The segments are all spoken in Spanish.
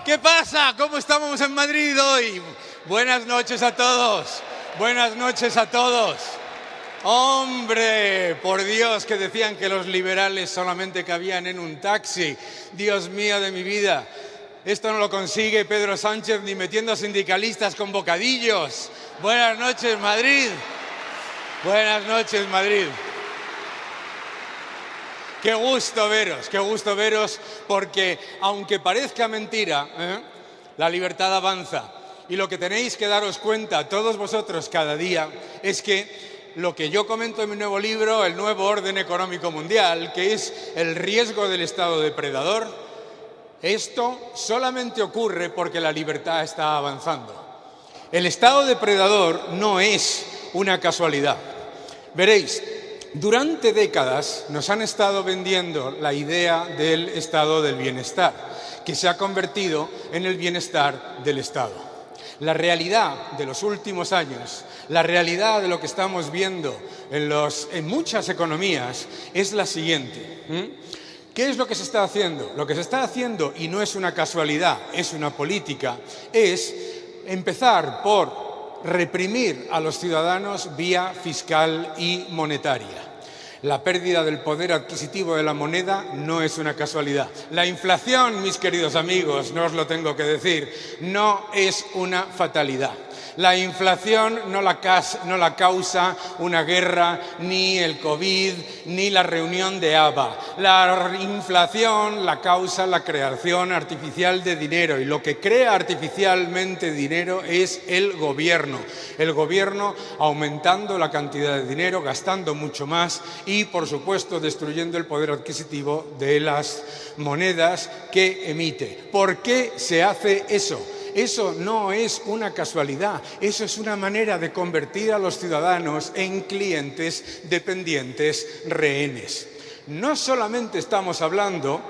¿Qué pasa? ¿Cómo estamos en Madrid hoy? Buenas noches a todos. Buenas noches a todos. Hombre, por Dios, que decían que los liberales solamente cabían en un taxi. Dios mío de mi vida. Esto no lo consigue Pedro Sánchez ni metiendo a sindicalistas con bocadillos. Buenas noches, Madrid. Buenas noches, Madrid. Qué gusto veros, porque aunque parezca mentira, la libertad avanza. Y lo que tenéis que daros cuenta todos vosotros cada día es que lo que yo comento en mi nuevo libro, El nuevo orden económico mundial, que es el riesgo del Estado depredador, esto solamente ocurre porque la libertad está avanzando. El Estado depredador no es una casualidad. Veréis, durante décadas nos han estado vendiendo la idea del estado del bienestar, que se ha convertido en el bienestar del Estado. La realidad de los últimos años, la realidad de lo que estamos viendo en muchas economías es la siguiente. ¿Qué es lo que se está haciendo? Lo que se está haciendo, y no es una casualidad, es una política, es empezar por reprimir a los ciudadanos vía fiscal y monetaria. La pérdida del poder adquisitivo de la moneda no es una casualidad. La inflación, mis queridos amigos, no os lo tengo que decir, no es una fatalidad. La inflación no la causa una guerra, ni el COVID, ni la reunión de ABA. La inflación la causa la creación artificial de dinero, y lo que crea artificialmente dinero es el gobierno. El gobierno aumentando la cantidad de dinero, gastando mucho más y, por supuesto, destruyendo el poder adquisitivo de las monedas que emite. ¿Por qué se hace eso? Eso no es una casualidad, eso es una manera de convertir a los ciudadanos en clientes dependientes, rehenes. No solamente estamos hablando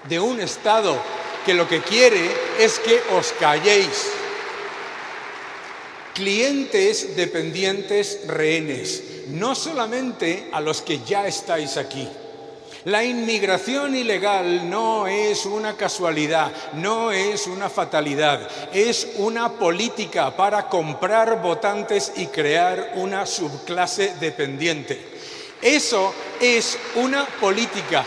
de un Estado que lo que quiere es que os calléis. Clientes dependientes, rehenes, no solamente a los que ya estáis aquí. La inmigración ilegal no es una casualidad, no es una fatalidad, es una política para comprar votantes y crear una subclase dependiente. Eso es una política.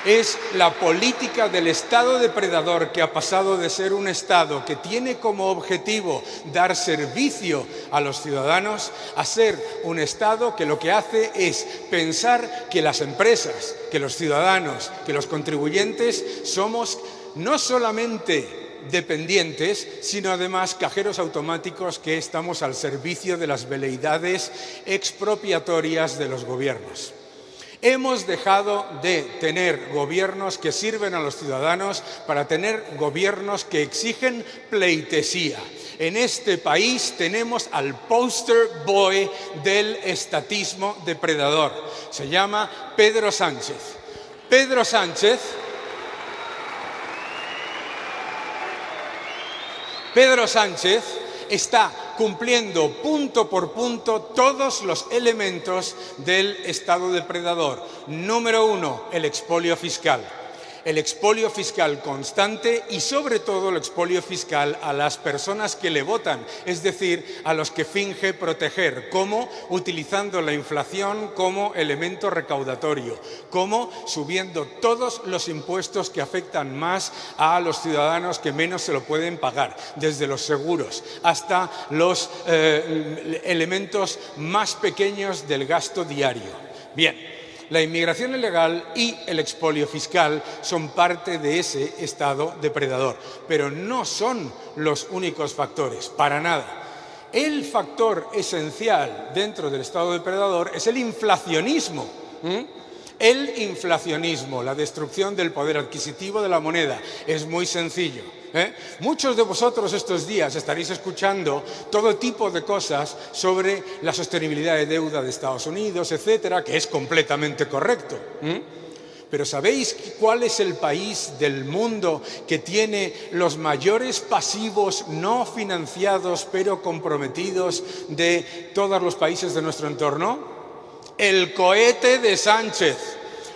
Es la política del Estado depredador, que ha pasado de ser un Estado que tiene como objetivo dar servicio a los ciudadanos a ser un Estado que lo que hace es pensar que las empresas, que los ciudadanos, que los contribuyentes somos no solamente dependientes, sino además cajeros automáticos que estamos al servicio de las veleidades expropiatorias de los gobiernos. Hemos dejado de tener gobiernos que sirven a los ciudadanos para tener gobiernos que exigen pleitesía. En este país tenemos al poster boy del estatismo depredador. Se llama Pedro Sánchez. Pedro Sánchez está cumpliendo punto por punto todos los elementos del Estado depredador. Número 1, el expolio fiscal. El expolio fiscal constante y, sobre todo, el expolio fiscal a las personas que le votan, es decir, a los que finge proteger. ¿Cómo? Utilizando la inflación como elemento recaudatorio. ¿Cómo? Subiendo todos los impuestos que afectan más a los ciudadanos que menos se lo pueden pagar, desde los seguros hasta los elementos más pequeños del gasto diario. Bien. La inmigración ilegal y el expolio fiscal son parte de ese Estado depredador, pero no son los únicos factores, para nada. El factor esencial dentro del Estado depredador es el inflacionismo. El inflacionismo, la destrucción del poder adquisitivo de la moneda, es muy sencillo. Muchos de vosotros estos días estaréis escuchando todo tipo de cosas sobre la sostenibilidad de deuda de Estados Unidos, etcétera, que es completamente correcto. Pero ¿sabéis cuál es el país del mundo que tiene los mayores pasivos no financiados pero comprometidos de todos los países de nuestro entorno? El cohete de Sánchez.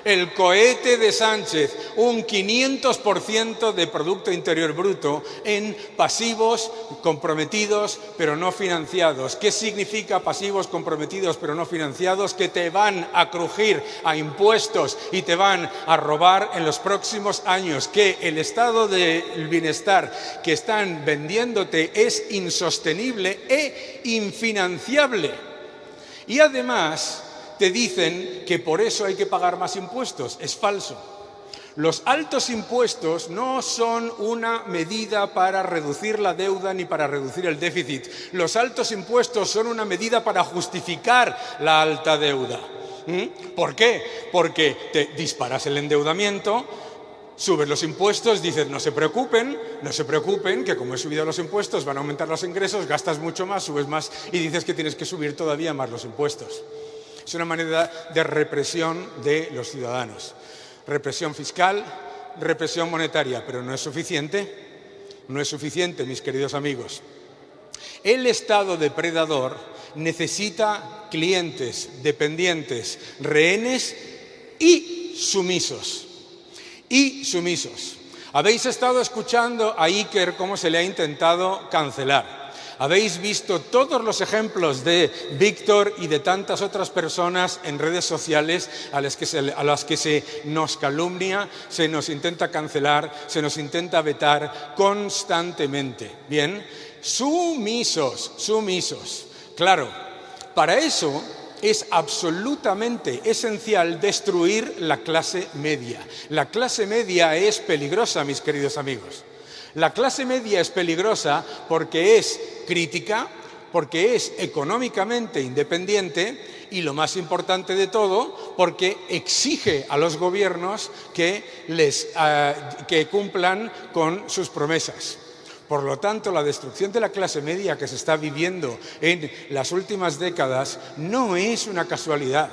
El cohete de Sánchez, un 500% de Producto Interior Bruto en pasivos comprometidos pero no financiados. ¿Qué significa pasivos comprometidos pero no financiados? Que te van a crujir a impuestos y te van a robar en los próximos años, que el estado del bienestar que están vendiéndote es insostenible e infinanciable. Y además te dicen que por eso hay que pagar más impuestos. Es falso. Los altos impuestos no son una medida para reducir la deuda ni para reducir el déficit. Los altos impuestos son una medida para justificar la alta deuda. ¿Por qué? Porque te disparas el endeudamiento, subes los impuestos, dices no se preocupen, que como he subido los impuestos van a aumentar los ingresos, gastas mucho más, subes más y dices que tienes que subir todavía más los impuestos. Es una manera de represión de los ciudadanos. Represión fiscal, represión monetaria, pero no es suficiente. No es suficiente, mis queridos amigos. El Estado depredador necesita clientes, dependientes, rehenes y sumisos. Habéis estado escuchando a Iker cómo se le ha intentado cancelar. Habéis visto todos los ejemplos de Víctor y de tantas otras personas en redes sociales a las que se nos calumnia, se nos intenta cancelar, se nos intenta vetar constantemente. Bien, sumisos. Claro, para eso es absolutamente esencial destruir la clase media. La clase media es peligrosa, mis queridos amigos. La clase media es peligrosa porque es crítica, porque es económicamente independiente y, lo más importante de todo, porque exige a los gobiernos que cumplan con sus promesas. Por lo tanto, la destrucción de la clase media que se está viviendo en las últimas décadas no es una casualidad,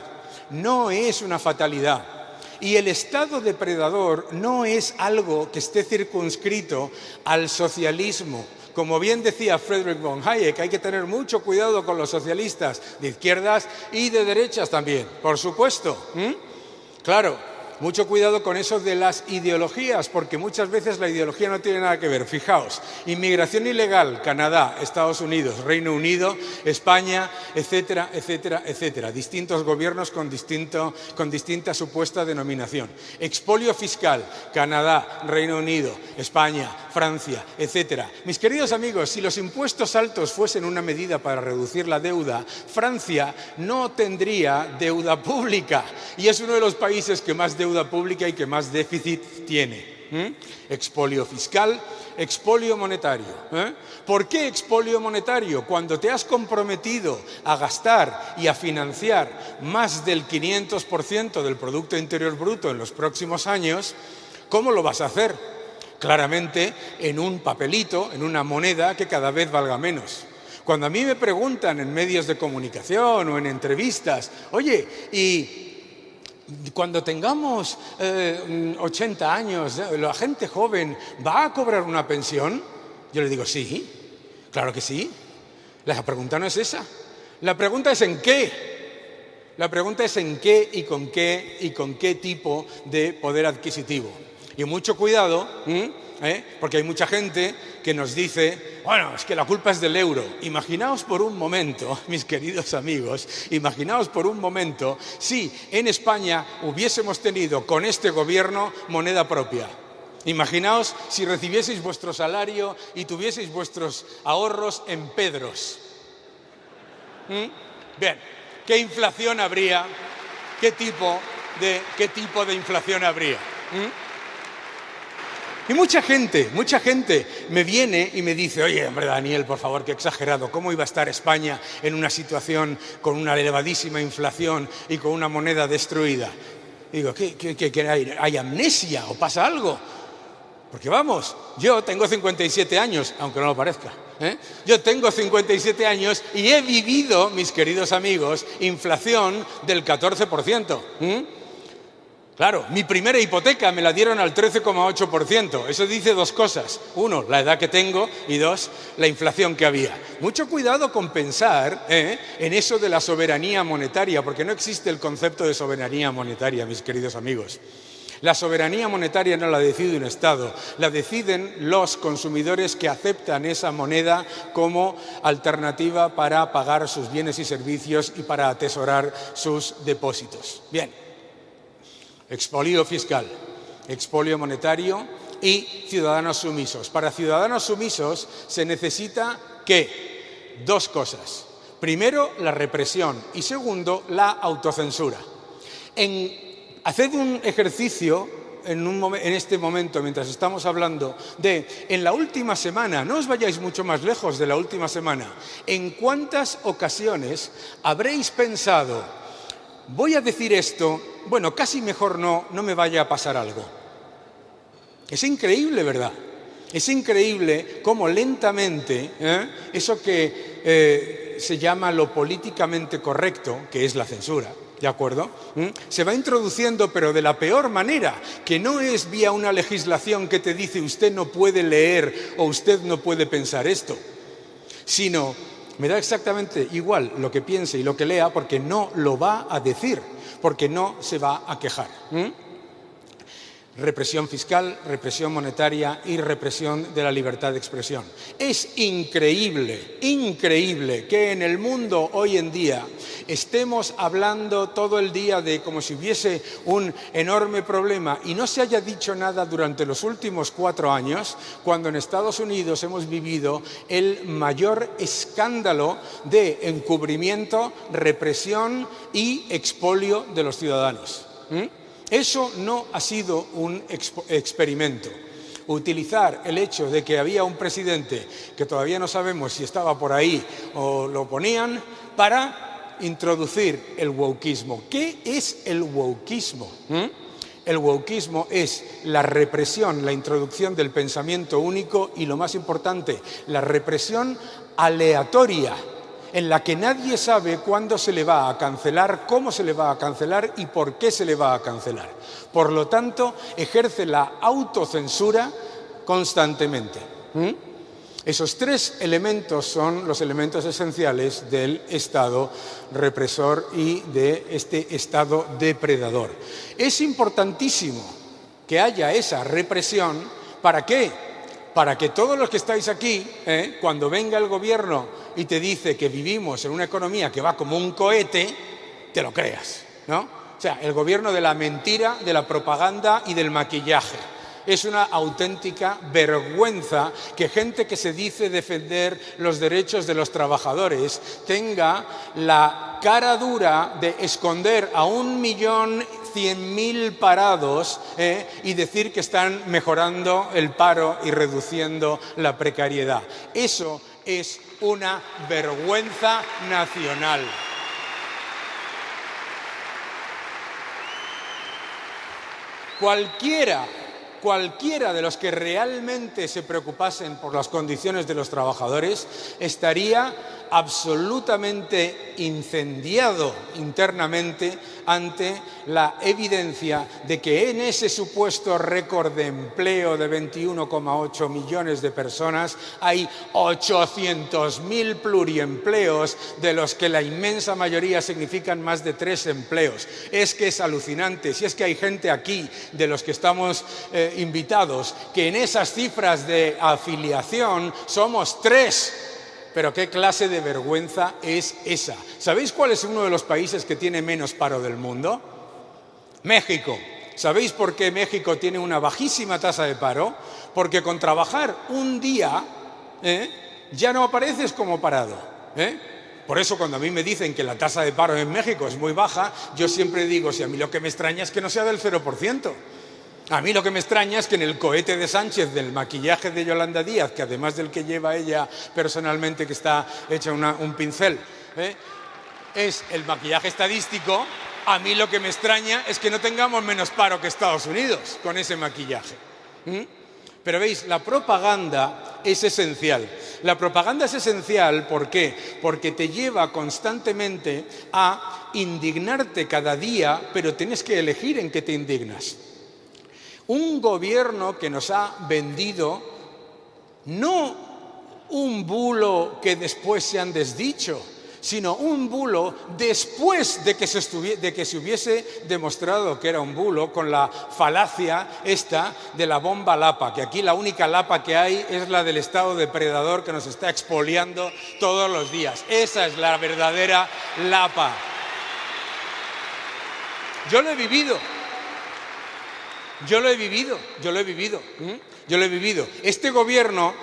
no es una fatalidad. Y el Estado depredador no es algo que esté circunscrito al socialismo. Como bien decía Friedrich von Hayek, hay que tener mucho cuidado con los socialistas de izquierdas y de derechas también, por supuesto. Claro. Mucho cuidado con eso de las ideologías, porque muchas veces la ideología no tiene nada que ver. Fijaos, inmigración ilegal, Canadá, Estados Unidos, Reino Unido, España, etcétera, etcétera, etcétera. Distintos gobiernos con distinta supuesta denominación. Expolio fiscal, Canadá, Reino Unido, España, Francia, etcétera. Mis queridos amigos, si los impuestos altos fuesen una medida para reducir la deuda, Francia no tendría deuda pública y es uno de los países que más deuda pública y que más déficit tiene. Expolio fiscal, expolio monetario. ¿Por qué expolio monetario? Cuando te has comprometido a gastar y a financiar más del 500% del Producto Interior Bruto en los próximos años, ¿cómo lo vas a hacer? Claramente en un papelito, en una moneda que cada vez valga menos. Cuando a mí me preguntan en medios de comunicación o en entrevistas, oye, y cuando tengamos 80 años, la gente joven va a cobrar una pensión, yo le digo, sí, claro que sí. La pregunta no es esa. La pregunta es en qué. La pregunta es en qué y con qué tipo de poder adquisitivo. Y mucho cuidado, porque hay mucha gente que nos dice, bueno, es que la culpa es del euro. Imaginaos por un momento, mis queridos amigos, imaginaos por un momento si en España hubiésemos tenido con este gobierno moneda propia. Imaginaos si recibieseis vuestro salario y tuvieseis vuestros ahorros en pedros. Bien, ¿qué inflación habría? ¿Qué tipo de inflación habría? Y mucha gente me viene y me dice, oye, hombre, Daniel, por favor, qué exagerado, ¿cómo iba a estar España en una situación con una elevadísima inflación y con una moneda destruida? Y digo, ¿qué hay amnesia o pasa algo? Porque vamos, yo tengo 57 años, aunque no lo parezca. Yo tengo 57 años y he vivido, mis queridos amigos, inflación del 14%. Claro, mi primera hipoteca me la dieron al 13,8%. Eso dice dos cosas. Uno, la edad que tengo, y dos, la inflación que había. Mucho cuidado con pensar en eso de la soberanía monetaria, porque no existe el concepto de soberanía monetaria, mis queridos amigos. La soberanía monetaria no la decide un Estado, la deciden los consumidores que aceptan esa moneda como alternativa para pagar sus bienes y servicios y para atesorar sus depósitos. Bien. Expolio fiscal, expolio monetario y ciudadanos sumisos. Para ciudadanos sumisos se necesita ¿qué? Dos cosas. Primero, la represión y segundo, la autocensura. Haced un ejercicio en este momento, mientras estamos hablando, en la última semana, no os vayáis mucho más lejos de la última semana, ¿en cuántas ocasiones habréis pensado, voy a decir esto, bueno, casi mejor no me vaya a pasar algo? Es increíble, ¿verdad? Es increíble cómo lentamente eso que se llama lo políticamente correcto, que es la censura, ¿de acuerdo? Se va introduciendo, pero de la peor manera, que no es vía una legislación que te dice usted no puede leer o usted no puede pensar esto, sino me da exactamente igual lo que piense y lo que lea porque no lo va a decir, porque no se va a quejar. Represión fiscal, represión monetaria y represión de la libertad de expresión. Es increíble, increíble que en el mundo hoy en día estemos hablando todo el día de como si hubiese un enorme problema y no se haya dicho nada durante los últimos 4 años, cuando en Estados Unidos hemos vivido el mayor escándalo de encubrimiento, represión y expolio de los ciudadanos. Eso no ha sido un experimento. Utilizar el hecho de que había un presidente que todavía no sabemos si estaba por ahí o lo ponían para introducir el wokismo. ¿Qué es el wokismo? El wokismo es la represión, la introducción del pensamiento único y, lo más importante, la represión aleatoria, en la que nadie sabe cuándo se le va a cancelar, cómo se le va a cancelar y por qué se le va a cancelar. Por lo tanto, ejerce la autocensura constantemente. Esos 3 elementos son los elementos esenciales del Estado represor y de este Estado depredador. Es importantísimo que haya esa represión. ¿Para qué? Para que todos los que estáis aquí, cuando venga el gobierno y te dice que vivimos en una economía que va como un cohete, te lo creas, ¿no? O sea, el gobierno de la mentira, de la propaganda y del maquillaje. Es una auténtica vergüenza que gente que se dice defender los derechos de los trabajadores tenga la cara dura de esconder a 1.100.000 parados y decir que están mejorando el paro y reduciendo la precariedad. Eso es una vergüenza nacional. Cualquiera de los que realmente se preocupasen por las condiciones de los trabajadores estaría absolutamente incendiado internamente ante la evidencia de que en ese supuesto récord de empleo de 21,8 millones de personas hay 800.000 pluriempleos, de los que la inmensa mayoría significan más de 3 empleos. Es que es alucinante. Si es que hay gente aquí, de los que estamos invitados, que en esas cifras de afiliación somos 3. Pero ¿qué clase de vergüenza es esa? ¿Sabéis cuál es uno de los países que tiene menos paro del mundo? México. ¿Sabéis por qué México tiene una bajísima tasa de paro? Porque con trabajar un día ya no apareces como parado. Por eso cuando a mí me dicen que la tasa de paro en México es muy baja, yo siempre digo, si a mí lo que me extraña es que no sea del 0%. A mí lo que me extraña es que en el cohete de Sánchez del maquillaje de Yolanda Díaz, que además del que lleva ella personalmente, que está hecha un pincel, es el maquillaje estadístico, a mí lo que me extraña es que no tengamos menos paro que Estados Unidos con ese maquillaje. Pero veis, la propaganda es esencial. La propaganda es esencial, ¿por qué? Porque te lleva constantemente a indignarte cada día, pero tienes que elegir en qué te indignas. Un gobierno que nos ha vendido no un bulo que después se han desdicho, sino un bulo después de que se hubiese demostrado que era un bulo, con la falacia esta de la bomba Lapa, que aquí la única Lapa que hay es la del Estado depredador que nos está expoliando todos los días. Esa es la verdadera Lapa. Yo lo he vivido. Este gobierno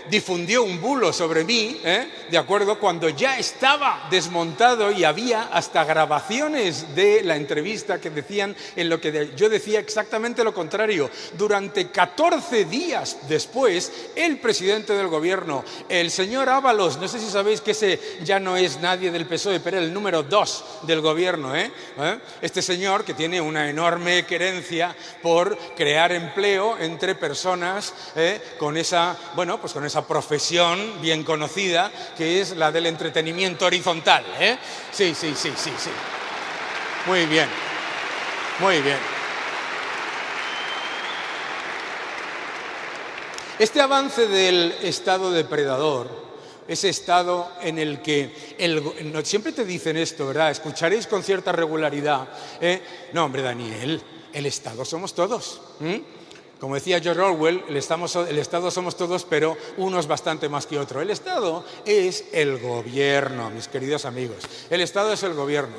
difundió un bulo sobre mí, ¿de acuerdo? Cuando ya estaba desmontado y había hasta grabaciones de la entrevista que decían en lo que yo decía exactamente lo contrario. Durante 14 días después, el presidente del gobierno, el señor Ábalos, no sé si sabéis que ese ya no es nadie del PSOE, pero era el número 2 del gobierno, este señor que tiene una enorme querencia por crear empleo entre personas con esa profesión bien conocida que es la del entretenimiento horizontal. Sí. Muy bien. Este avance del Estado depredador, ese estado en el que siempre te dicen esto, ¿verdad? Escucharéis con cierta regularidad. No, hombre, Daniel, el Estado somos todos. Como decía George Orwell, el Estado somos todos, pero unos bastante más que otro. El Estado es el gobierno, mis queridos amigos. El Estado es el gobierno.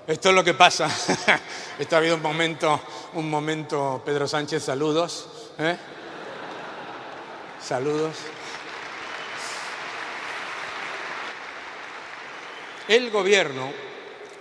Esto es lo que pasa. Esto ha habido un momento, Pedro Sánchez, saludos. Saludos. El gobierno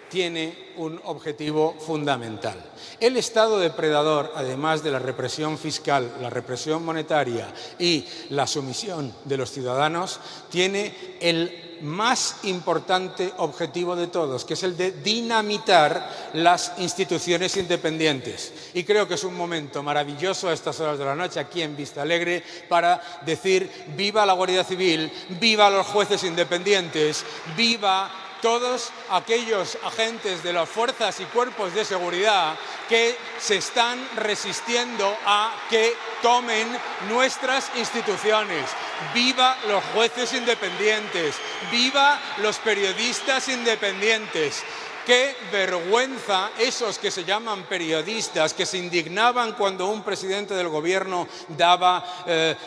tiene un objetivo fundamental. El Estado depredador, además de la represión fiscal, la represión monetaria y la sumisión de los ciudadanos, tiene el más importante objetivo de todos, que es el de dinamitar las instituciones independientes. Y creo que es un momento maravilloso a estas horas de la noche, aquí en Vistalegre, para decir viva la Guardia Civil, viva los jueces independientes, viva todos aquellos agentes de las fuerzas y cuerpos de seguridad que se están resistiendo a que tomen nuestras instituciones. ¡Viva los jueces independientes! ¡Viva los periodistas independientes! ¡Qué vergüenza esos que se llaman periodistas, que se indignaban cuando un presidente del gobierno daba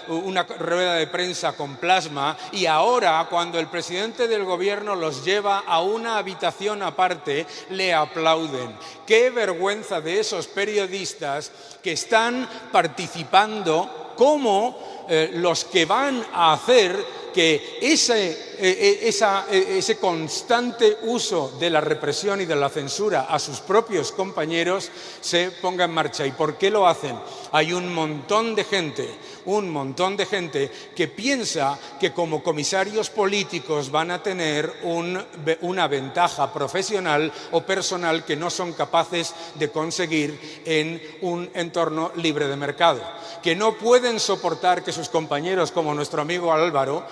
una rueda de prensa con plasma, y ahora cuando el presidente del gobierno los lleva a una habitación aparte le aplauden! ¡Qué vergüenza de esos periodistas que están participando como los que van a hacer que ese constante uso de la represión y de la censura a sus propios compañeros se ponga en marcha? ¿Y por qué lo hacen? Hay un montón de gente que piensa que como comisarios políticos van a tener una ventaja profesional o personal que no son capaces de conseguir en un entorno libre de mercado, que no pueden soportar que sus compañeros, como nuestro amigo Álvaro,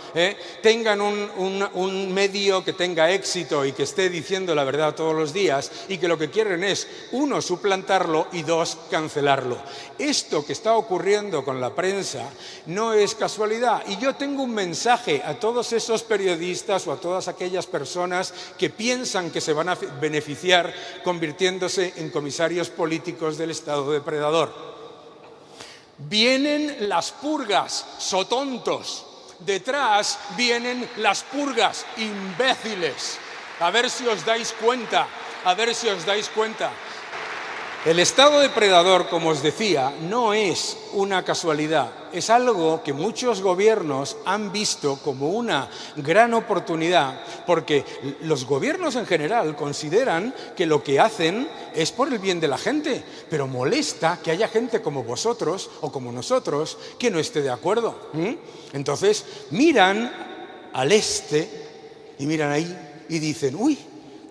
tengan un medio que tenga éxito y que esté diciendo la verdad todos los días, y que lo que quieren es, 1, suplantarlo y 2, cancelarlo. Esto que está ocurriendo con la prensa no es casualidad, y yo tengo un mensaje a todos esos periodistas o a todas aquellas personas que piensan que se van a beneficiar convirtiéndose en comisarios políticos del Estado depredador. Vienen las purgas, sotontos. Detrás vienen las purgas, imbéciles. A ver si os dais cuenta, El Estado depredador, como os decía, no es una casualidad. Es algo que muchos gobiernos han visto como una gran oportunidad, porque los gobiernos en general consideran que lo que hacen es por el bien de la gente, pero molesta que haya gente como vosotros o como nosotros que no esté de acuerdo. Entonces miran al este y miran ahí y dicen, uy,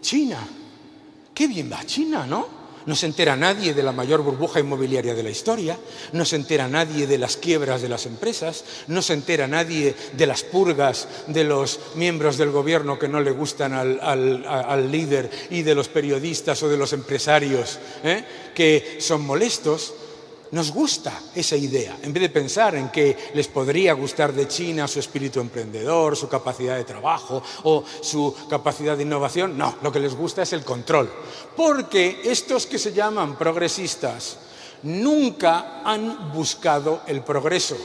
China, qué bien va China, ¿no? No se entera nadie de la mayor burbuja inmobiliaria de la historia, no se entera nadie de las quiebras de las empresas, no se entera nadie de las purgas de los miembros del gobierno que no le gustan al líder y de los periodistas o de los empresarios que son molestos. Nos gusta esa idea, en vez de pensar en que les podría gustar de China su espíritu emprendedor, su capacidad de trabajo o su capacidad de innovación. No, lo que les gusta es el control. Porque estos que se llaman progresistas nunca han buscado el progreso,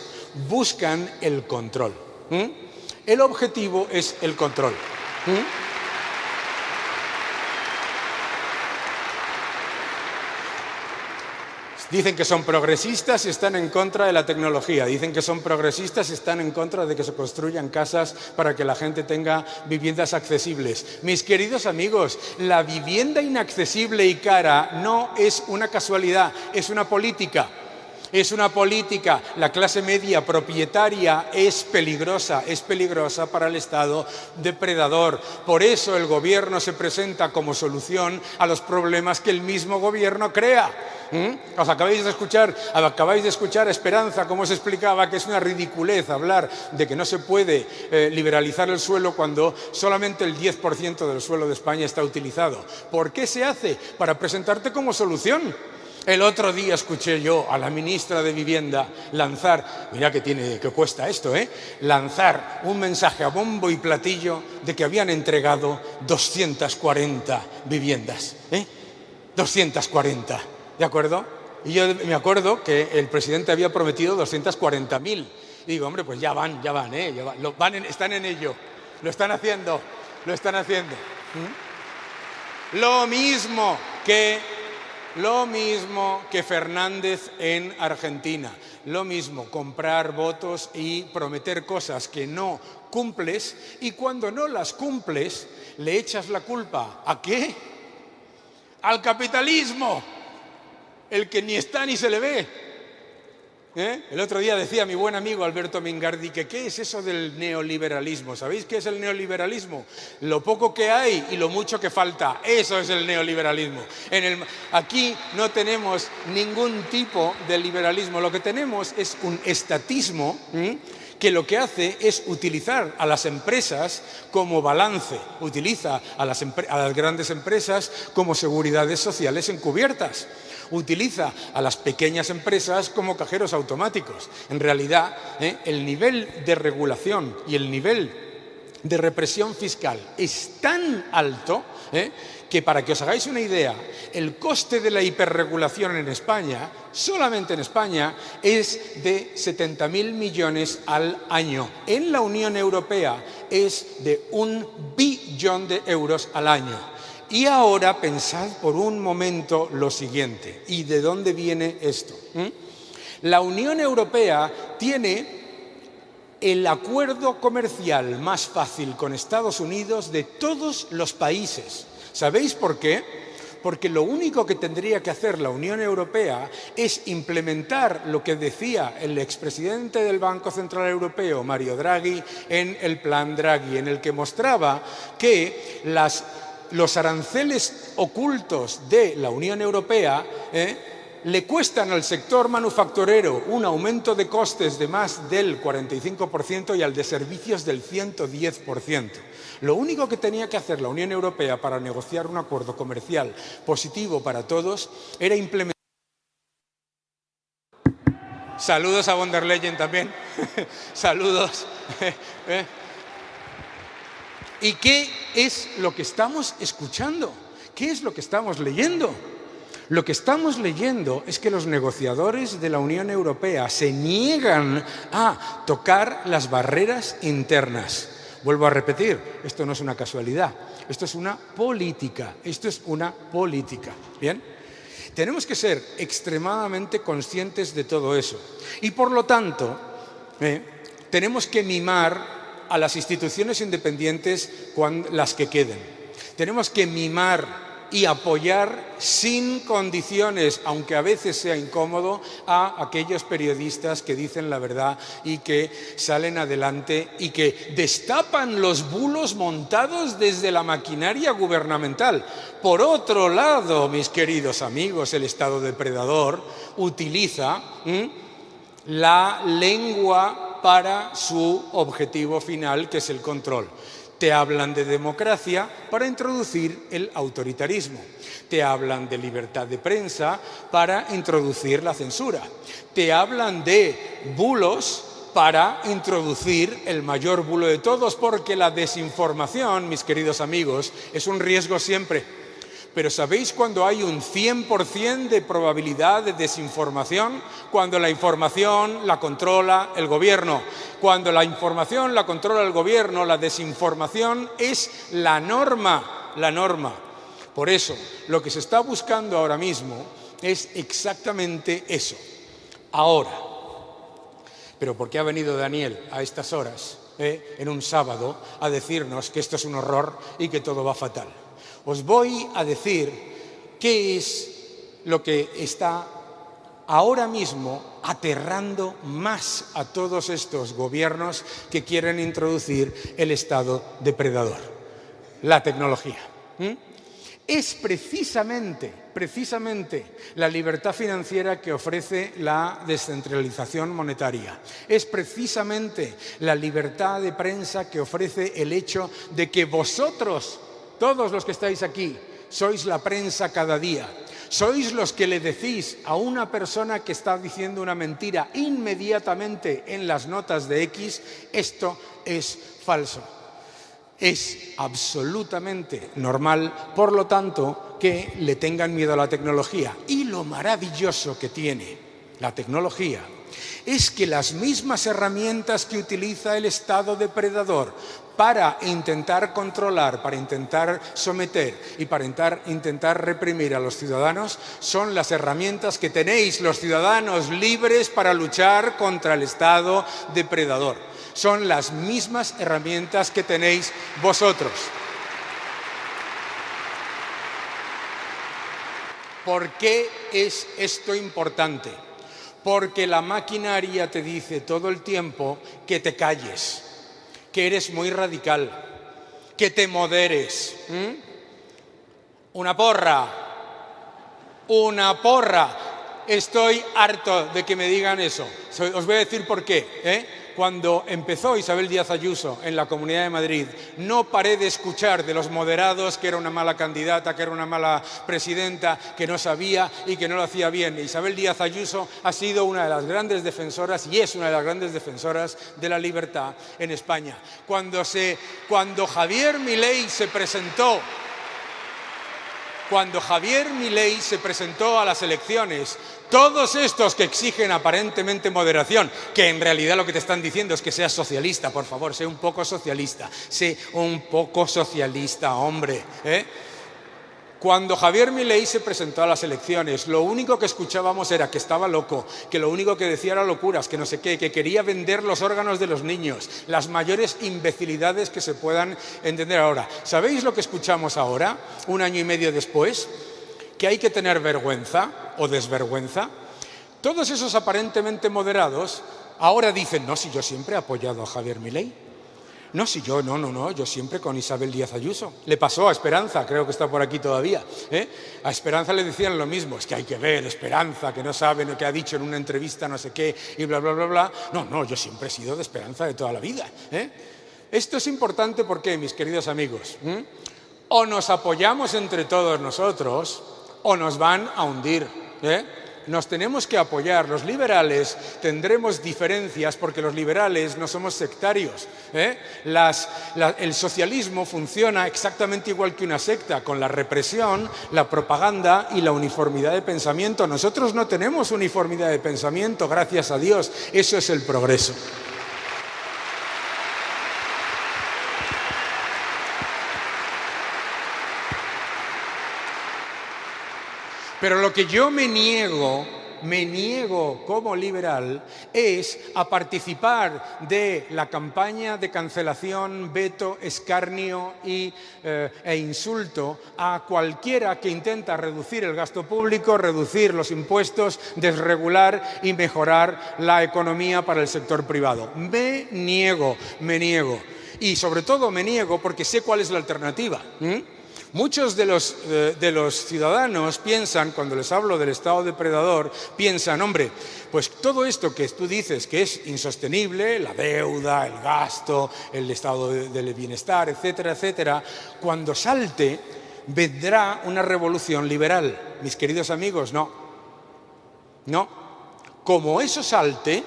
buscan el control. El objetivo es el control. Dicen que son progresistas y están en contra de la tecnología. Dicen que son progresistas y están en contra de que se construyan casas para que la gente tenga viviendas accesibles. Mis queridos amigos, la vivienda inaccesible y cara no es una casualidad, es una política. Es una política. La clase media propietaria es peligrosa para el Estado depredador. Por eso el gobierno se presenta como solución a los problemas que el mismo gobierno crea. Acabáis de escuchar a Esperanza cómo se explicaba que es una ridiculez hablar de que no se puede liberalizar el suelo cuando solamente el 10% del suelo de España está utilizado. ¿Por qué se hace? Para presentarte como solución. El otro día escuché yo a la ministra de Vivienda lanzar, mira que cuesta esto, lanzar un mensaje a bombo y platillo de que habían entregado 240 viviendas. 240, ¿de acuerdo? Y yo me acuerdo que el presidente había prometido 240.000. Y digo, hombre, pues ya van, están en ello, lo están haciendo. Lo mismo que Fernández en Argentina. Lo mismo, comprar votos y prometer cosas que no cumples, y cuando no las cumples le echas la culpa. ¿A qué? Al capitalismo, el que ni está ni se le ve. El otro día decía mi buen amigo Alberto Mingardi que ¿qué es eso del neoliberalismo? ¿Sabéis qué es el neoliberalismo? Lo poco que hay y lo mucho que falta. Eso es el neoliberalismo. Aquí no tenemos ningún tipo de liberalismo. Lo que tenemos es un estatismo que lo que hace es utilizar a las empresas como balance, utiliza a las grandes empresas como seguridades sociales encubiertas, utiliza a las pequeñas empresas como cajeros automáticos. En realidad, el nivel de regulación y el nivel de represión fiscal es tan alto que, para que os hagáis una idea, el coste de la hiperregulación en España, solamente en España, es de 70.000 millones al año. En la Unión Europea es de 1 billón de euros al año. Y ahora pensad por un momento lo siguiente. ¿Y de dónde viene esto? La Unión Europea tiene el acuerdo comercial más fácil con Estados Unidos de todos los países. ¿Sabéis por qué? Porque lo único que tendría que hacer la Unión Europea es implementar lo que decía el expresidente del Banco Central Europeo, Mario Draghi, en el Plan Draghi, en el que mostraba que los aranceles ocultos de la Unión Europea le cuestan al sector manufacturero un aumento de costes de más del 45% y al de servicios del 110%. Lo único que tenía que hacer la Unión Europea para negociar un acuerdo comercial positivo para todos era implementar... Saludos a von der Leyen también. Saludos. ¿Y qué es lo que estamos escuchando? ¿Qué es lo que estamos leyendo? Lo que estamos leyendo es que los negociadores de la Unión Europea se niegan a tocar las barreras internas. Vuelvo a repetir, esto no es una casualidad, esto es una política, ¿bien? Tenemos que ser extremadamente conscientes de todo eso. Y por lo tanto, tenemos que mimar a las instituciones independientes las que queden. Tenemos que mimar y apoyar sin condiciones, aunque a veces sea incómodo, a aquellos periodistas que dicen la verdad y que salen adelante y que destapan los bulos montados desde la maquinaria gubernamental. Por otro lado, mis queridos amigos, el Estado depredador utiliza la lengua para su objetivo final, que es el control. Te hablan de democracia para introducir el autoritarismo. Te hablan de libertad de prensa para introducir la censura. Te hablan de bulos para introducir el mayor bulo de todos, porque la desinformación, mis queridos amigos, es un riesgo siempre. Pero ¿sabéis cuando hay un 100% de probabilidad de desinformación? Cuando la información la controla el gobierno. Cuando la información la controla el gobierno, la desinformación es la norma, la norma. Por eso, lo que se está buscando ahora mismo es exactamente eso. Ahora, pero ¿por qué ha venido Daniel a estas horas, en un sábado, a decirnos que esto es un horror y que todo va fatal? Os voy a decir qué es lo que está ahora mismo aterrando más a todos estos gobiernos que quieren introducir el Estado depredador: la tecnología. Es precisamente la libertad financiera que ofrece la descentralización monetaria. Es precisamente la libertad de prensa que ofrece el hecho de que vosotros, todos los que estáis aquí, sois la prensa cada día. Sois los que le decís a una persona que está diciendo una mentira inmediatamente en las notas de X: esto es falso. Es absolutamente normal, por lo tanto, que le tengan miedo a la tecnología. Y lo maravilloso que tiene la tecnología es que las mismas herramientas que utiliza el Estado depredador para intentar controlar, para intentar someter y para intentar reprimir a los ciudadanos son las herramientas que tenéis los ciudadanos libres para luchar contra el Estado depredador. Son las mismas herramientas que tenéis vosotros. ¿Por qué es esto importante? Porque la maquinaria te dice todo el tiempo que te calles, que eres muy radical, que te moderes. Una porra. Estoy harto de que me digan eso. Os voy a decir por qué. Cuando empezó Isabel Díaz Ayuso en la Comunidad de Madrid, no paré de escuchar de los moderados que era una mala candidata, que era una mala presidenta, que no sabía y que no lo hacía bien. Isabel Díaz Ayuso ha sido una de las grandes defensoras y es una de las grandes defensoras de la libertad en España. Cuando Javier Milei se presentó a las elecciones, todos estos que exigen aparentemente moderación, que en realidad lo que te están diciendo es que seas socialista, por favor, sé un poco socialista, hombre. Cuando Javier Milei se presentó a las elecciones, lo único que escuchábamos era que estaba loco, que lo único que decía era locuras, que no sé qué, que quería vender los órganos de los niños, las mayores imbecilidades que se puedan entender ahora. ¿Sabéis lo que escuchamos ahora, un año y medio después? Que hay que tener vergüenza o desvergüenza. Todos esos aparentemente moderados ahora dicen: no, si yo siempre he apoyado a Javier Milei. No, si yo, yo siempre con Isabel Díaz Ayuso. Le pasó a Esperanza, creo que está por aquí todavía. A Esperanza le decían lo mismo: es que hay que ver, Esperanza, que no sabe lo que ha dicho en una entrevista, no sé qué, y bla, bla, bla, bla. No, yo siempre he sido de Esperanza de toda la vida. Esto es importante porque, mis queridos amigos, o nos apoyamos entre todos nosotros, o nos van a hundir. Nos tenemos que apoyar. Los liberales tendremos diferencias porque los liberales no somos sectarios. El socialismo funciona exactamente igual que una secta, con la represión, la propaganda y la uniformidad de pensamiento. Nosotros no tenemos uniformidad de pensamiento, gracias a Dios. Eso es el progreso. Pero lo que yo me niego me niego como liberal es a participar de la campaña de cancelación, veto, escarnio e insulto a cualquiera que intenta reducir el gasto público, reducir los impuestos, desregular y mejorar la economía para el sector privado. Me niego. Y sobre todo me niego porque sé cuál es la alternativa. Muchos de los ciudadanos piensan, cuando les hablo del Estado depredador, piensan, hombre, pues todo esto que tú dices que es insostenible, la deuda, el gasto, el estado del bienestar, etcétera, etcétera, cuando salte vendrá una revolución liberal. Mis queridos amigos, no. Como eso salte,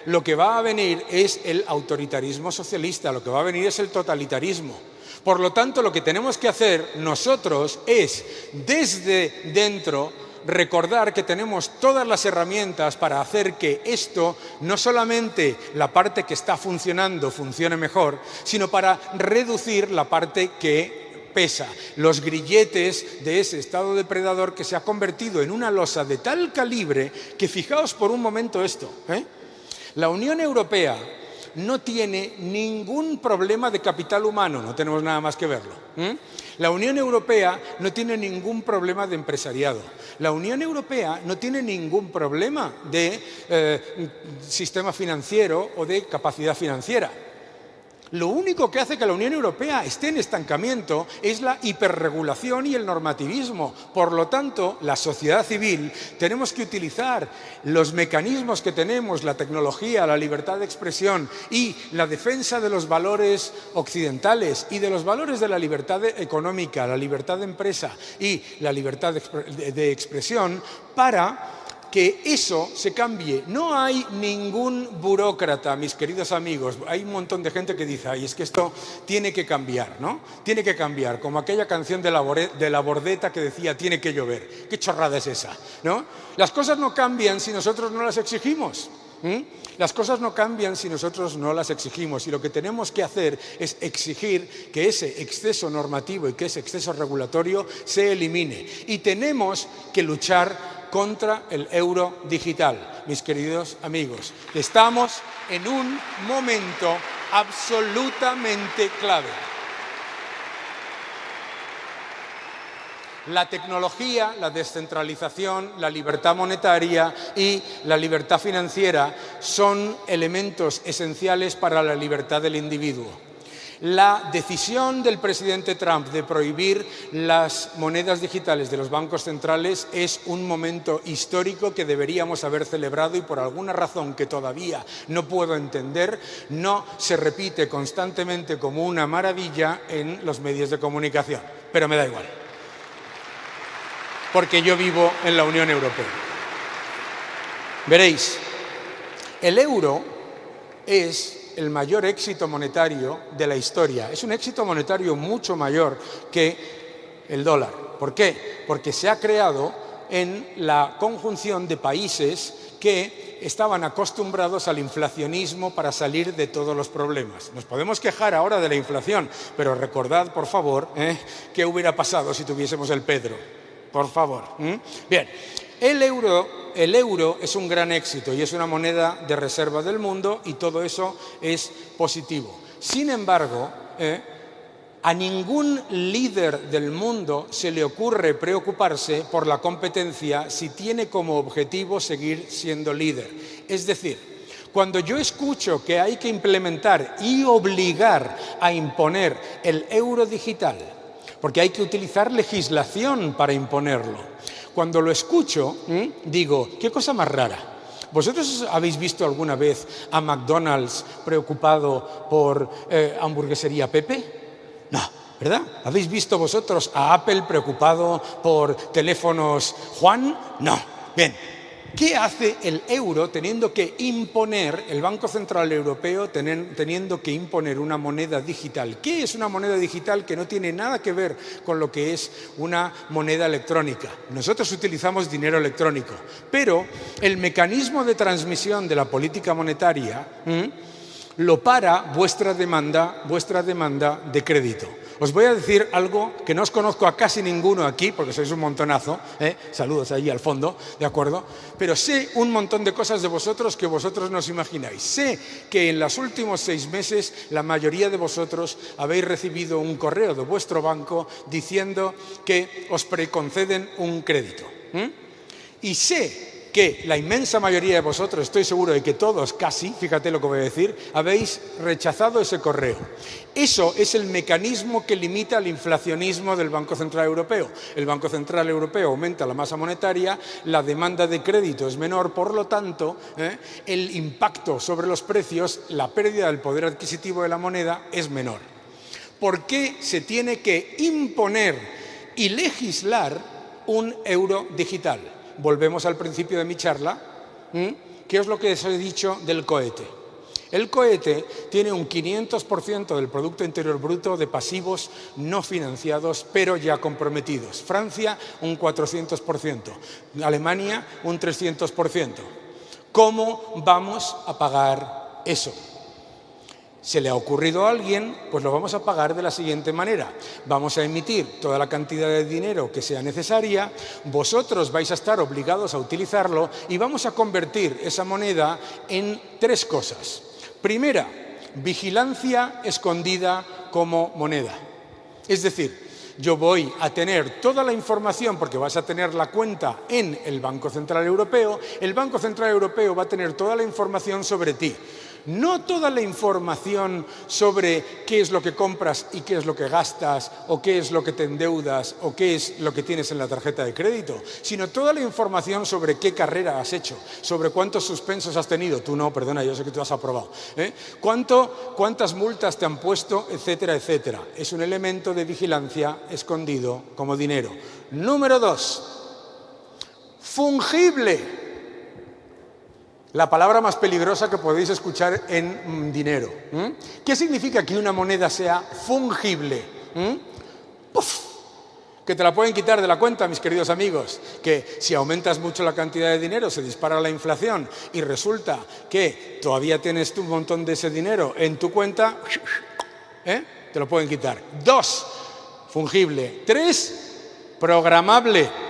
lo que va a venir es el autoritarismo socialista, lo que va a venir es el totalitarismo. Por lo tanto, lo que tenemos que hacer nosotros es, desde dentro, recordar que tenemos todas las herramientas para hacer que esto, no solamente la parte que está funcionando, funcione mejor, sino para reducir la parte que pesa, los grilletes de ese Estado depredador que se ha convertido en una losa de tal calibre que, fijaos por un momento esto, la Unión Europea no tiene ningún problema de capital humano, no tenemos nada más que verlo. La Unión Europea no tiene ningún problema de empresariado. La Unión Europea no tiene ningún problema de sistema financiero o de capacidad financiera. Lo único que hace que la Unión Europea esté en estancamiento es la hiperregulación y el normativismo. Por lo tanto, la sociedad civil tenemos que utilizar los mecanismos que tenemos, la tecnología, la libertad de expresión y la defensa de los valores occidentales y de los valores de la libertad económica, la libertad de empresa y la libertad de expresión para que eso se cambie. No hay ningún burócrata, mis queridos amigos. Hay un montón de gente que dice, ay, es que esto tiene que cambiar, ¿no? Tiene que cambiar, como aquella canción de la Bordeta que decía, tiene que llover. ¿Qué chorrada es esa? ¿No? Las cosas no cambian si nosotros no las exigimos. Las cosas no cambian si nosotros no las exigimos, y lo que tenemos que hacer es exigir que ese exceso normativo y que ese exceso regulatorio se elimine. Y tenemos que luchar contra el euro digital, mis queridos amigos. Estamos en un momento absolutamente clave. La tecnología, la descentralización, la libertad monetaria y la libertad financiera son elementos esenciales para la libertad del individuo. La decisión del presidente Trump de prohibir las monedas digitales de los bancos centrales es un momento histórico que deberíamos haber celebrado y por alguna razón que todavía no puedo entender, no se repite constantemente como una maravilla en los medios de comunicación. Pero me da igual, porque yo vivo en la Unión Europea. Veréis, el euro es el mayor éxito monetario de la historia. Es un éxito monetario mucho mayor que el dólar. ¿Por qué? Porque se ha creado en la conjunción de países que estaban acostumbrados al inflacionismo para salir de todos los problemas. Nos podemos quejar ahora de la inflación, pero recordad, por favor, qué hubiera pasado si tuviésemos el Pedro. Por favor. Bien, el euro es un gran éxito y es una moneda de reserva del mundo y todo eso es positivo. Sin embargo, a ningún líder del mundo se le ocurre preocuparse por la competencia si tiene como objetivo seguir siendo líder. Es decir, cuando yo escucho que hay que implementar y obligar a imponer el euro digital, porque hay que utilizar legislación para imponerlo, cuando lo escucho, digo, qué cosa más rara. ¿Vosotros habéis visto alguna vez a McDonald's preocupado por hamburguesería Pepe? No, ¿verdad? ¿Habéis visto vosotros a Apple preocupado por teléfonos Juan? No. Bien, ¿qué hace el euro teniendo que imponer, el Banco Central Europeo teniendo que imponer una moneda digital? ¿Qué es una moneda digital que no tiene nada que ver con lo que es una moneda electrónica? Nosotros utilizamos dinero electrónico, pero el mecanismo de transmisión de la política monetaria lo para vuestra demanda de crédito. Os voy a decir algo que no os conozco a casi ninguno aquí, porque sois un montonazo, saludos allí al fondo, ¿de acuerdo? Pero sé un montón de cosas de vosotros que vosotros no os imagináis. Sé que en los últimos 6 meses la mayoría de vosotros habéis recibido un correo de vuestro banco diciendo que os preconceden un crédito. Y sé que la inmensa mayoría de vosotros, estoy seguro de que todos casi, fíjate lo que voy a decir, habéis rechazado ese correo. Eso es el mecanismo que limita el inflacionismo del Banco Central Europeo. El Banco Central Europeo aumenta la masa monetaria, la demanda de crédito es menor, por lo tanto, el impacto sobre los precios, la pérdida del poder adquisitivo de la moneda es menor. ¿Por qué se tiene que imponer y legislar un euro digital? Volvemos al principio de mi charla. ¿Qué es lo que os he dicho del cohete? El cohete tiene un 500% del Producto Interior Bruto de pasivos no financiados, pero ya comprometidos. Francia, un 400%. Alemania, un 300%. ¿Cómo vamos a pagar eso? ¿Se le ha ocurrido a alguien? Pues lo vamos a pagar de la siguiente manera. Vamos a emitir toda la cantidad de dinero que sea necesaria, vosotros vais a estar obligados a utilizarlo y vamos a convertir esa moneda en 3 cosas. Primera, vigilancia escondida como moneda. Es decir, yo voy a tener toda la información porque vas a tener la cuenta en el Banco Central Europeo. El Banco Central Europeo va a tener toda la información sobre ti. No toda la información sobre qué es lo que compras y qué es lo que gastas, o qué es lo que te endeudas, o qué es lo que tienes en la tarjeta de crédito, sino toda la información sobre qué carrera has hecho, sobre cuántos suspensos has tenido. Tú no, perdona, yo sé que tú has aprobado. Cuántas multas te han puesto, etcétera, etcétera. Es un elemento de vigilancia escondido como dinero. Número 2, fungible. La palabra más peligrosa que podéis escuchar en dinero. ¿Qué significa que una moneda sea fungible? ¡Puf! Que te la pueden quitar de la cuenta, mis queridos amigos. Que si aumentas mucho la cantidad de dinero se dispara la inflación y resulta que todavía tienes tú un montón de ese dinero en tu cuenta, te lo pueden quitar. 2, fungible. 3, programable.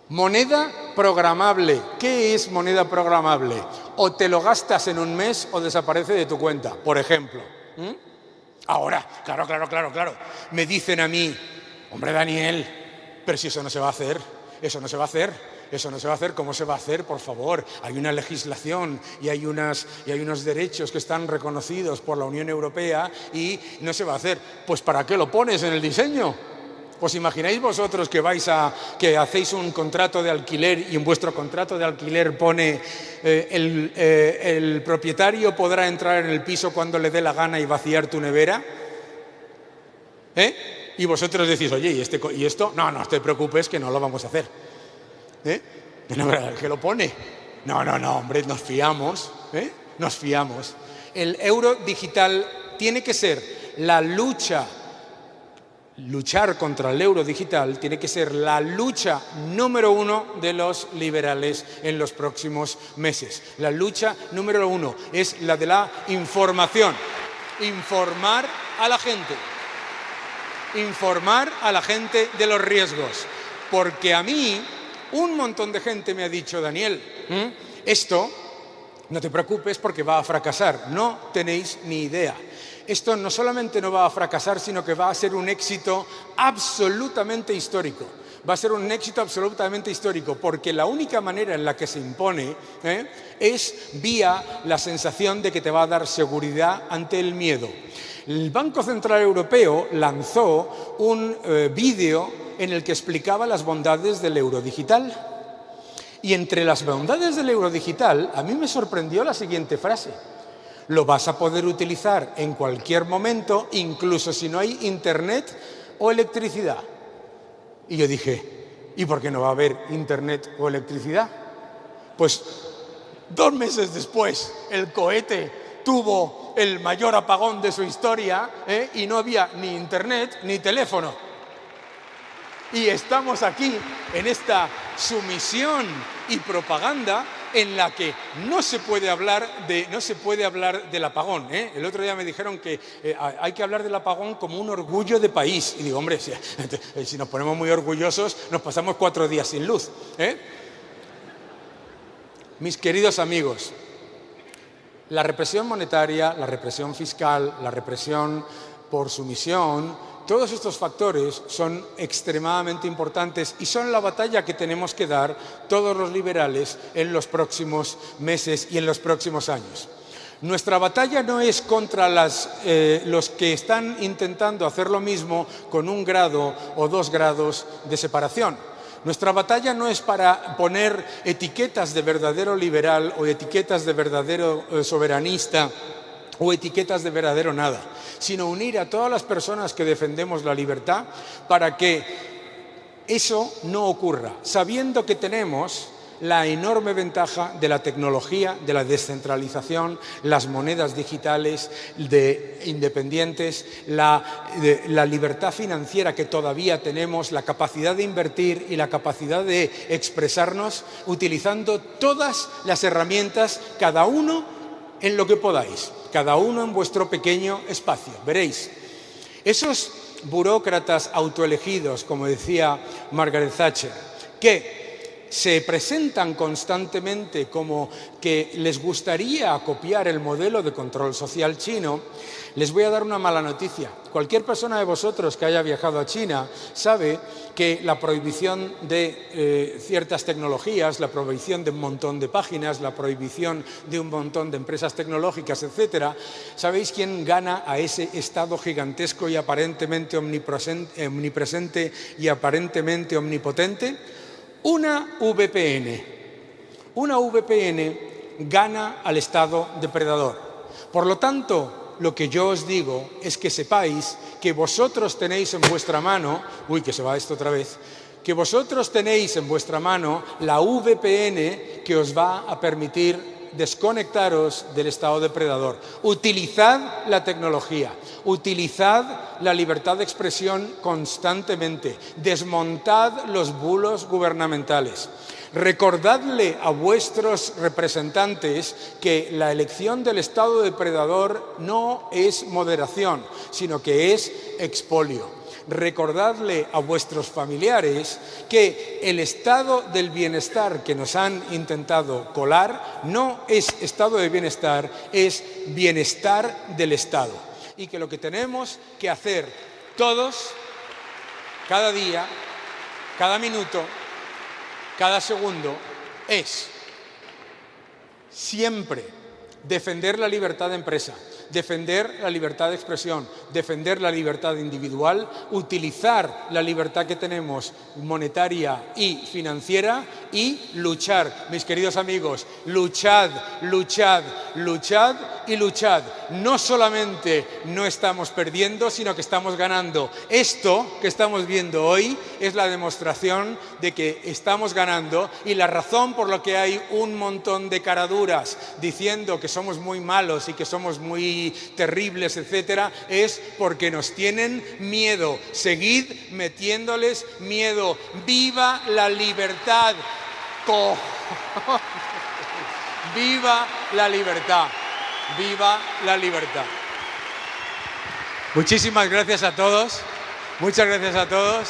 Moneda programable. ¿Qué es moneda programable? O te lo gastas en un mes o desaparece de tu cuenta, por ejemplo. Ahora, claro. Me dicen a mí, hombre Daniel, pero si eso no se va a hacer, eso no se va a hacer, ¿cómo se va a hacer? Por favor, hay una legislación y hay unos derechos que están reconocidos por la Unión Europea y no se va a hacer. Pues ¿para qué lo pones en el diseño? ¿Os imagináis vosotros que hacéis un contrato de alquiler y en vuestro contrato de alquiler pone el propietario podrá entrar en el piso cuando le dé la gana y vaciar tu nevera? Y vosotros decís, oye, ¿y esto? No te preocupes que no lo vamos a hacer. ¿Qué lo pone? No, hombre, nos fiamos. Nos fiamos. El euro digital tiene que ser luchar contra el euro digital tiene que ser la lucha número 1 de los liberales en los próximos meses. La lucha número 1 es la de la información. Informar a la gente. Informar a la gente de los riesgos. Porque a mí un montón de gente me ha dicho, Daniel, esto no te preocupes porque va a fracasar. No tenéis ni idea. Esto no solamente no va a fracasar, sino que va a ser un éxito absolutamente histórico. Va a ser un éxito absolutamente histórico, porque la única manera en la que se impone es vía la sensación de que te va a dar seguridad ante el miedo. El Banco Central Europeo lanzó un vídeo en el que explicaba las bondades del euro digital. Y entre las bondades del euro digital, a mí me sorprendió la siguiente frase. Lo vas a poder utilizar en cualquier momento, incluso si no hay internet o electricidad. Y yo dije, ¿y por qué no va a haber internet o electricidad? Pues 2 meses después el cohete tuvo el mayor apagón de su historia y no había ni internet ni teléfono. Y estamos aquí en esta sumisión y propaganda en la que no se puede hablar del apagón, ¿eh? El otro día me dijeron que hay que hablar del apagón como un orgullo de país. Y digo, hombre, si nos ponemos muy orgullosos, nos pasamos 4 días sin luz, ¿eh? Mis queridos amigos, la represión monetaria, la represión fiscal, la represión por sumisión, todos estos factores son extremadamente importantes y son la batalla que tenemos que dar todos los liberales en los próximos meses y en los próximos años. Nuestra batalla no es contra los que están intentando hacer lo mismo con 1 grado o 2 grados de separación. Nuestra batalla no es para poner etiquetas de verdadero liberal o etiquetas de verdadero soberanista o etiquetas de verdadero nada, sino unir a todas las personas que defendemos la libertad para que eso no ocurra, sabiendo que tenemos la enorme ventaja de la tecnología, de la descentralización, las monedas digitales independientes, la libertad financiera que todavía tenemos, la capacidad de invertir y la capacidad de expresarnos utilizando todas las herramientas, cada uno en lo que podáis, cada uno en vuestro pequeño espacio. Veréis, esos burócratas autoelegidos, como decía Margaret Thatcher, que se presentan constantemente como que les gustaría copiar el modelo de control social chino, les voy a dar una mala noticia. Cualquier persona de vosotros que haya viajado a China sabe que la prohibición de ciertas tecnologías, la prohibición de un montón de páginas, la prohibición de un montón de empresas tecnológicas, etcétera, ¿sabéis quién gana a ese Estado gigantesco y aparentemente omnipresente y aparentemente omnipotente? Una VPN. Una VPN gana al Estado depredador. Por lo tanto, lo que yo os digo es que sepáis que vosotros tenéis en vuestra mano, que se va esto otra vez, que vosotros tenéis en vuestra mano la VPN que os va a permitir desconectaros del Estado depredador. Utilizad la tecnología, utilizad la libertad de expresión constantemente, desmontad los bulos gubernamentales. Recordadle a vuestros representantes que la elección del Estado depredador no es moderación, sino que es expolio. Recordadle a vuestros familiares que el estado del bienestar que nos han intentado colar no es estado de bienestar, es bienestar del Estado. Y que lo que tenemos que hacer todos, cada día, cada minuto, cada segundo, es siempre defender la libertad de empresa, defender la libertad de expresión, defender la libertad individual, utilizar la libertad que tenemos monetaria y financiera y luchar. Mis queridos amigos, luchad, luchad, luchad y luchad. No solamente no estamos perdiendo, sino que estamos ganando. Esto que estamos viendo hoy es la demostración de que estamos ganando y la razón por la que hay un montón de caraduras diciendo que somos muy malos y que somos muy terribles, etcétera, es porque nos tienen miedo. Seguid metiéndoles miedo. ¡Viva la libertad! ¡Viva la libertad! ¡Viva la libertad! Muchísimas gracias a todos. Muchas gracias a todos.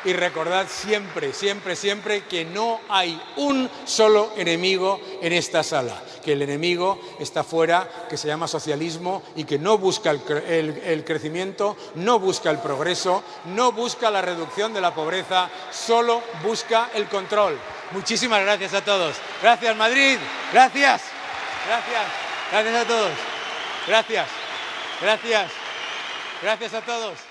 Y recordad siempre, siempre, siempre que no hay un solo enemigo en esta sala, que el enemigo está fuera, que se llama socialismo y que no busca el crecimiento, no busca el progreso, no busca la reducción de la pobreza, solo busca el control. Muchísimas gracias a todos. Gracias, Madrid. Gracias. Gracias. Gracias a todos. Gracias. Gracias. Gracias a todos.